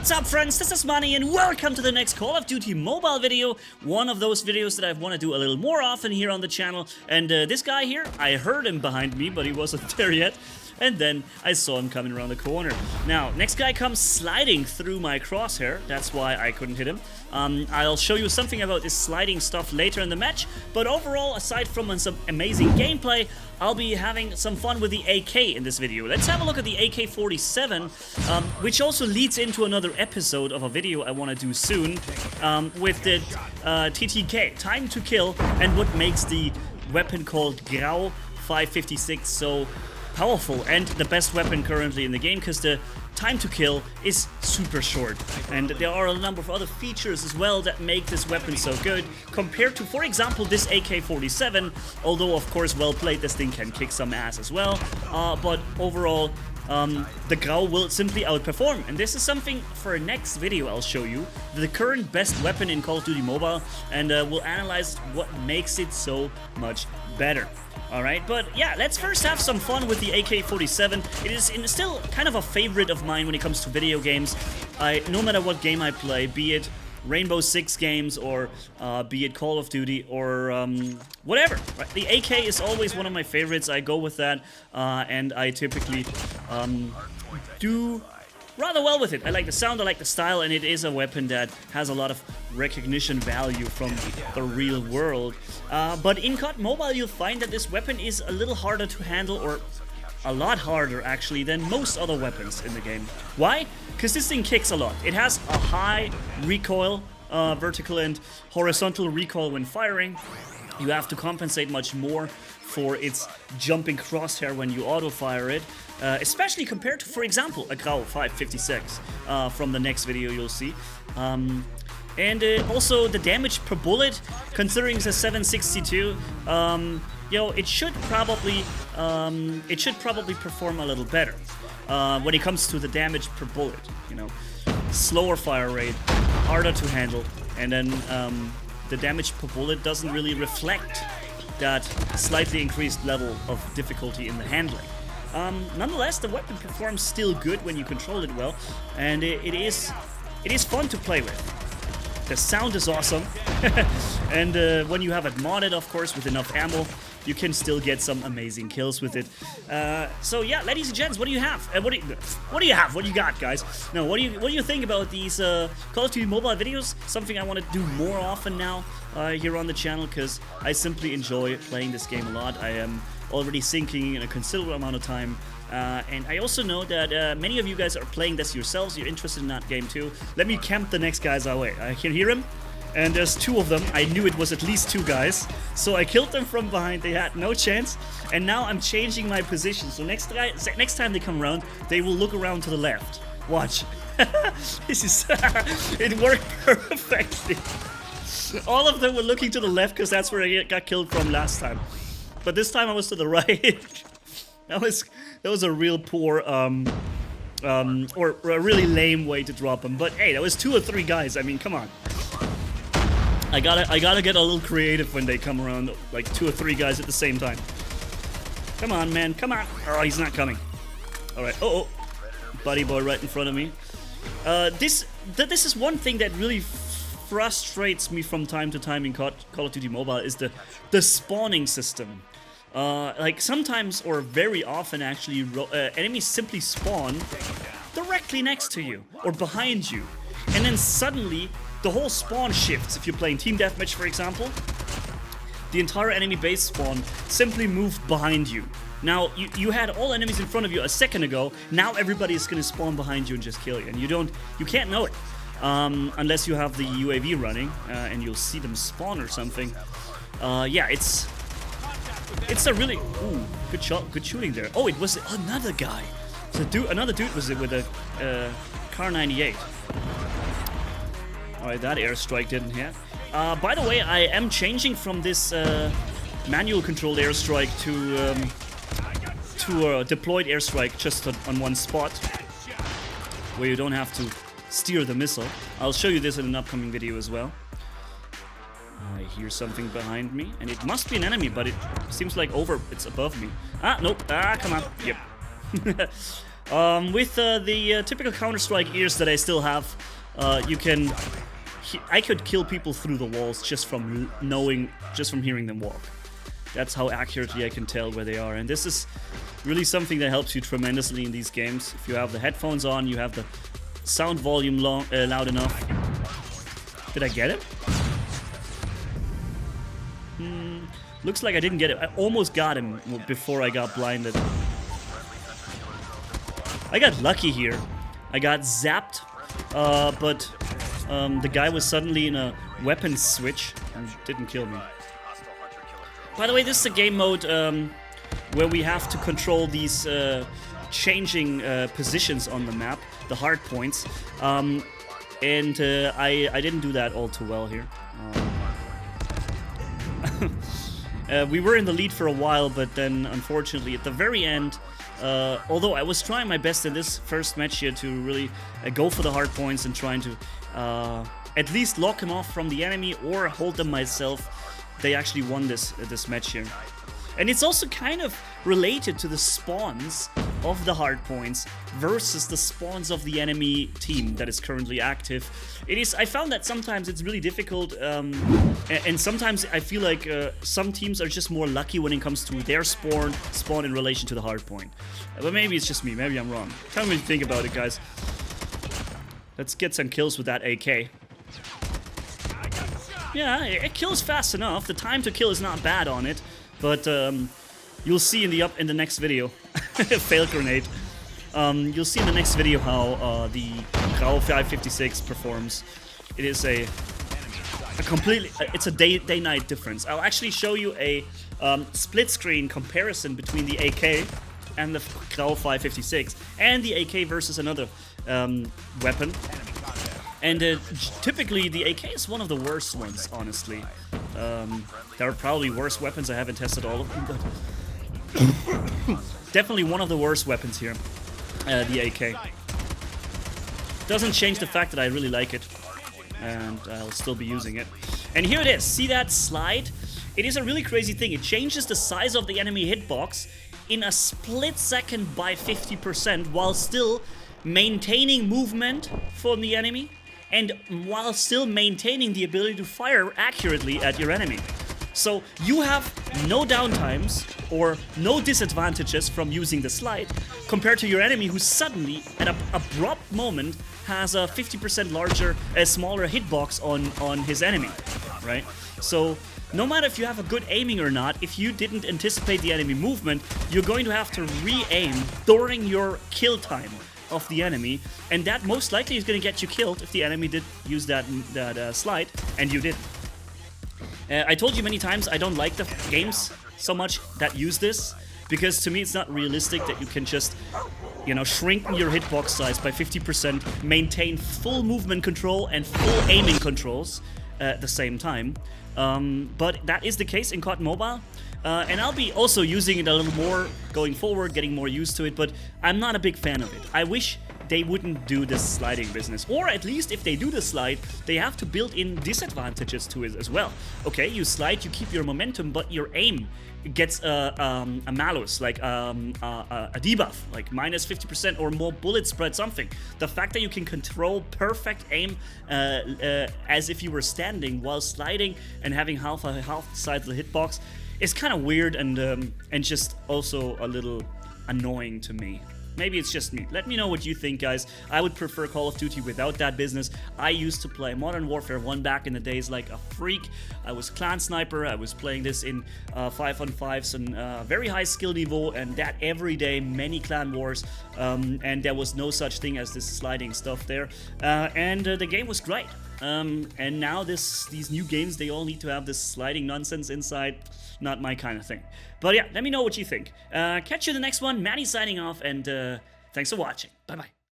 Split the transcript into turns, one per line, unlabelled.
What's up, friends? This is Manni and welcome to the next Call of Duty mobile video. One of those videos that I want to do a little more often here on the channel. And this guy here, I heard him behind me, but he wasn't there yet. And then I saw him coming around the corner. Now, next guy comes sliding through my crosshair. That's why I couldn't hit him. I'll show you something about this sliding stuff later in the match. But overall, aside from some amazing gameplay, I'll be having some fun with the AK in this video. Let's have a look at the AK-47, which also leads into another episode of a video I want to do soon with the TTK, Time to Kill, and what makes the weapon called Grau 556 so powerful and the best weapon currently in the game, because the time to kill is super short, and there are a number of other features as well that make this weapon so good compared to, for example, this AK-47. Although of course, well played, this thing can kick some ass as well, but overall the Grau will simply outperform, and this is something for a next video I'll show you, the current best weapon in Call of Duty Mobile, and we'll analyze what makes it so much better. Alright, but yeah, let's first have some fun with the AK-47. It is still kind of a favorite of mine when it comes to video games. No matter what game I play, be it Rainbow Six games or be it Call of Duty or whatever, right? The AK is always one of my favorites. I go with that, and I typically do rather well with it. I like the sound, I like the style, and it is a weapon that has a lot of recognition value from the real world. But in COD Mobile, you'll find that this weapon is a little harder to handle, or a lot harder actually than most other weapons in the game. Why? Because this thing kicks a lot. It has a high recoil, vertical and horizontal recoil when firing. You have to compensate much more for its jumping crosshair when you auto-fire it, especially compared to, for example, a Grau 556 from the next video you'll see. And also the damage per bullet, considering it's a 762, you know, it should probably perform a little better when it comes to the damage per bullet. You know, slower fire rate, harder to handle, and then the damage per bullet doesn't really reflect that slightly increased level of difficulty in the handling. Nonetheless, the weapon performs still good when you control it well, and it is fun to play with. The sound is awesome, and when you have it modded, of course, with enough ammo, you can still get some amazing kills with it. So yeah, ladies and gents, what do you have? What do you have? What do you got, guys? No, what do you think about these Call of Duty mobile videos? Something I want to do more often now here on the channel, because I simply enjoy playing this game a lot. I am already sinking in a considerable amount of time. And I also know that many of you guys are playing this yourselves. You're interested in that game too. Let me camp the next guys away. I can hear him, and there's two of them. I knew it was at least two guys, so I killed them from behind. They had no chance, and now I'm changing my position. So next time they come around, they will look around to the left. Watch. This is it worked perfectly. All of them were looking to the left because that's where I got killed from last time. But this time I was to the right. That was a real poor, or a really lame way to drop them. But hey, that was 2 or 3 guys. I mean, come on. I gotta get a little creative when they come around, like 2 or 3 guys at the same time. Come on, man, come on. Oh, he's not coming. All right. Oh, buddy boy, right in front of me. This is one thing that really frustrates me from time to time in Call of Duty Mobile is the spawning system. Like sometimes, or very often actually, enemies simply spawn directly next to you or behind you, and then suddenly the whole spawn shifts. If you're playing Team Deathmatch, for example, the entire enemy base spawn simply moved behind you. Now, you had all enemies in front of you a second ago. Now everybody is going to spawn behind you and just kill you, and you can't know it unless you have the UAV running, and you'll see them spawn or something. Yeah, it's a really good shot, good shooting there. Oh, it was another guy. So another dude was it with a Car 98. All right, that airstrike didn't hit. By the way, I am changing from this manual controlled airstrike to a deployed airstrike just on one spot, where you don't have to steer the missile. I'll show you this in an upcoming video as well. I hear something behind me, and it must be an enemy, but it seems like it's above me. Ah, nope. Ah, come on. Yep. With the typical Counter-Strike ears that I still have, I could kill people through the walls just from hearing them walk. That's how accurately I can tell where they are, and this is really something that helps you tremendously in these games. If you have the headphones on, you have the sound volume loud enough. Did I get it? Looks like I didn't get it. I almost got him before I got blinded. I got lucky here. I got zapped, but the guy was suddenly in a weapon switch and didn't kill me. By the way, this is a game mode where we have to control these changing positions on the map, the hard points, and I didn't do that all too well here. We were in the lead for a while, but then unfortunately at the very end, although I was trying my best in this first match here to really go for the hard points and trying to at least lock him off from the enemy or hold them myself, they actually won this match here. And it's also kind of related to the spawns of the hard points versus the spawns of the enemy team that is currently active. I found that sometimes it's really difficult, and sometimes I feel like some teams are just more lucky when it comes to their spawn in relation to the hard point. But maybe it's just me, maybe I'm wrong. Can't really think about it, guys. Let's get some kills with that AK. Yeah, it kills fast enough. The time to kill is not bad on it, but you'll see in the next video. Fail grenade. You'll see in the next video how the AK-47 performs. It is a completely, it's a day-night difference. I'll actually show you a split-screen comparison between the AK and the AK-47 and the AK versus another weapon. And typically, the AK is one of the worst ones, honestly. There are probably worse weapons. I haven't tested all of them, but definitely one of the worst weapons here, the AK. Doesn't change the fact that I really like it, and I'll still be using it. And here it is. See that slide? It is a really crazy thing. It changes the size of the enemy hitbox in a split second by 50% while still maintaining movement from the enemy, and while still maintaining the ability to fire accurately at your enemy. So you have no downtimes or no disadvantages from using the slide compared to your enemy who suddenly, at an abrupt moment, has a 50% smaller hitbox on his enemy, right? So no matter if you have a good aiming or not, if you didn't anticipate the enemy movement, you're going to have to re-aim during your kill time of the enemy, and that most likely is going to get you killed if the enemy did use that slide, and you did. I told you many times I don't like the games so much that use this, because to me it's not realistic that you can just, shrink your hitbox size by 50%, maintain full movement control and full aiming controls at the same time. But that is the case in COD Mobile. And I'll be also using it a little more going forward, getting more used to it, but I'm not a big fan of it. I wish they wouldn't do this sliding business. Or at least if they do the slide, they have to build in disadvantages to it as well. Okay, you slide, you keep your momentum, but your aim gets a malus, like a debuff, like minus 50% or more bullet spread something. The fact that you can control perfect aim as if you were standing while sliding and having half the size of the hitbox is kind of weird and just also a little annoying to me. Maybe it's just me. Let me know what you think, guys. I would prefer Call of Duty without that business. I used to play Modern Warfare 1 back in the days like a freak. I was Clan Sniper. I was playing this in 5-on-5s and very high skill niveau, and that every day, many clan wars, and there was no such thing as this sliding stuff there. And the game was great. And now these new games, they all need to have this sliding nonsense inside. Not my kind of thing. But yeah, let me know what you think. Catch you in the next one. Manny signing off, and thanks for watching. Bye-bye.